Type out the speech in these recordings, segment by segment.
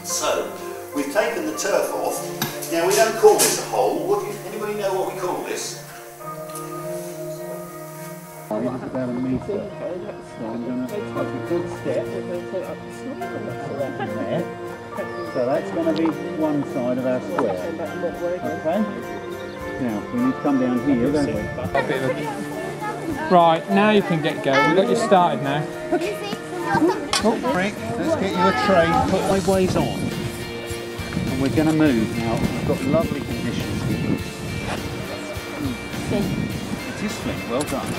So, we've taken the turf off. Now, we don't call this a hole. Anybody know what we call this? It's about a metre. So I'm going to take a good step. So that's going to be one side of our square. Okay? Now, we need to come down here, don't we? Right, now you can get going. We've got you started now. Oh, Rick, let's get you a tray, put my ways on. And we're going to move now. We've got lovely conditions here. It is flint, well done.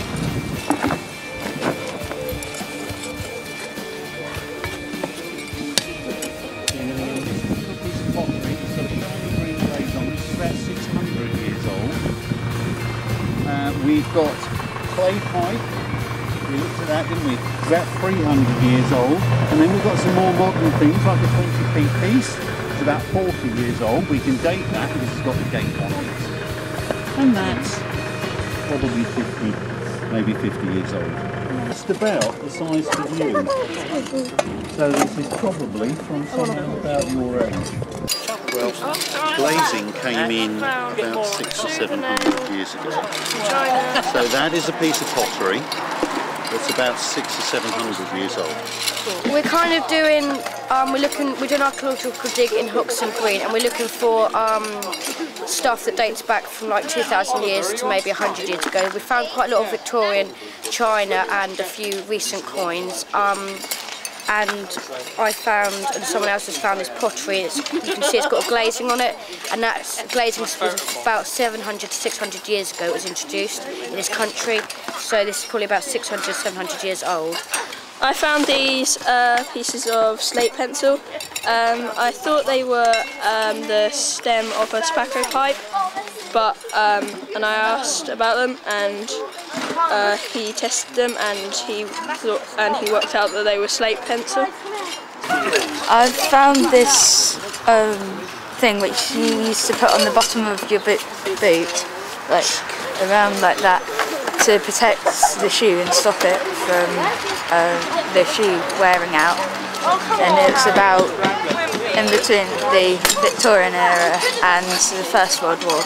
About 600 years old. We've got clay pipe. We looked at that, didn't we? It's about 300 years old. And then we've got some more modern things like a 20p piece. It's about 40 years old. We can date that because it's got the date on it. And that's probably 50, maybe 50 years old. Just about the size of you. So this is probably from somewhere about your age. Well, glazing came in about 600 or 700 years ago. So that is a piece of pottery that's about 600 or 700 years old. We're kind of doing, we're doing archaeological dig in Hoxne Green, and we're looking for stuff that dates back from like 2,000 years to maybe 100 years ago. We found quite a lot of Victorian china and a few recent coins. And I found, and someone else has found this pottery. You can see it's got a glazing on it, and that glazing was about 700 to 600 years ago. It was introduced in this country, so this is probably about 600, 700 years old. I found these pieces of slate pencil. I thought they were the stem of a tobacco pipe, but and I asked about them, and he tested them, and he worked out that they were slate pencil. I've found this thing which you used to put on the bottom of your boot, like around like that, to protect the shoe and stop it from the shoe wearing out. And it's about in between the Victorian era and the First World War.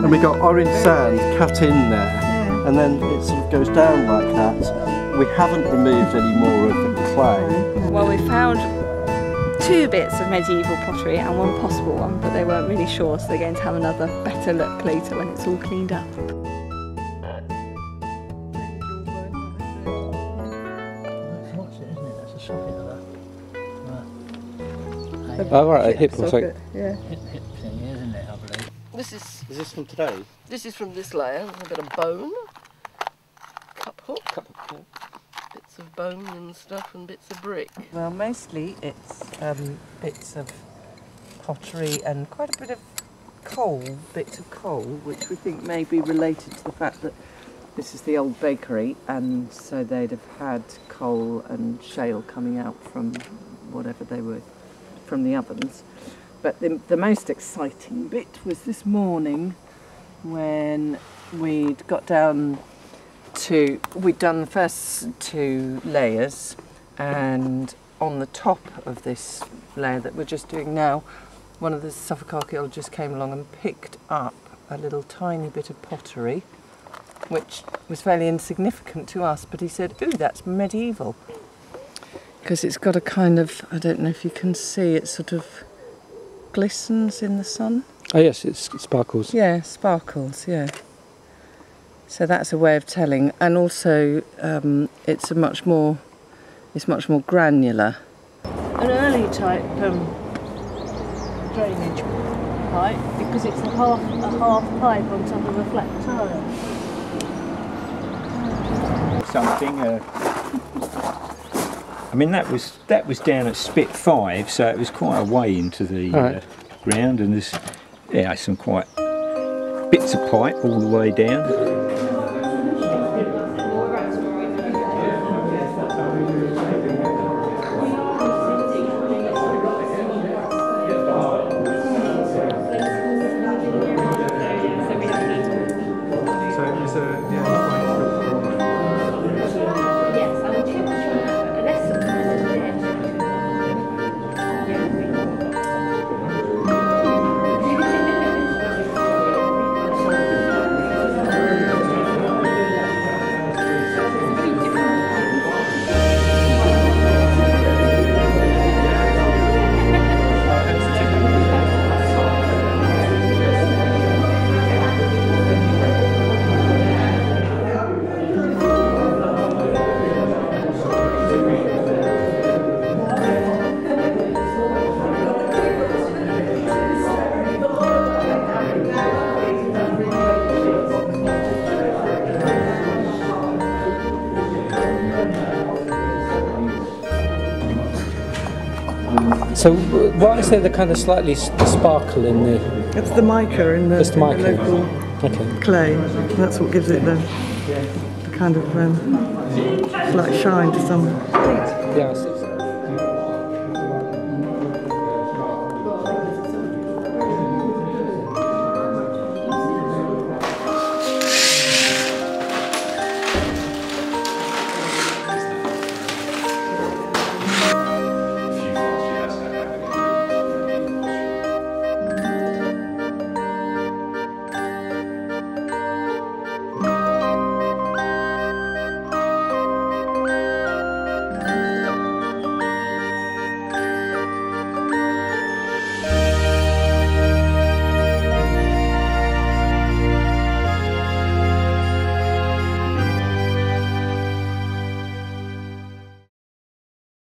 And we got orange sand cut in there, and then it sort of goes down like that. We haven't removed any more of the clay. Well, we found 2 bits of medieval pottery and 1 possible one, but they weren't really sure, so they're going to have another better look later when it's all cleaned up. Oh, right, a hip socket. Yeah. Hip thing, isn't it, I believe? Is this from today? This is from this layer. We've got a bone, cup hook, bits of bone and stuff, and bits of brick. Well, mostly it's bits of pottery and quite a bit of coal, bits of coal, which we think may be related to the fact that this is the old bakery, and so they'd have had coal and shale coming out from whatever they were, from the ovens. But the most exciting bit was this morning when we'd got down to, we'd done the first 2 layers, and on the top of this layer that we're just doing now, one of the Suffolk archaeologists came along and picked up a little tiny bit of pottery, which was fairly insignificant to us, but he said, ooh, that's medieval. Because it's got a kind of, I don't know if you can see, it sort of glistens in the sun. Oh yes, it sparkles. Yeah, sparkles, yeah. So that's a way of telling, and also it's much more granular. An early type drainage pipe, because it's a half pipe on top of a flat tile. Something. I mean, that was down at Spit 5, so it was quite a way into the ground, and there's some quite bits of pipe all the way down. So why is there the kind of slightly sparkle in the... It's the mica in the, local clay. That's what gives it the kind of slight shine to some. Yeah,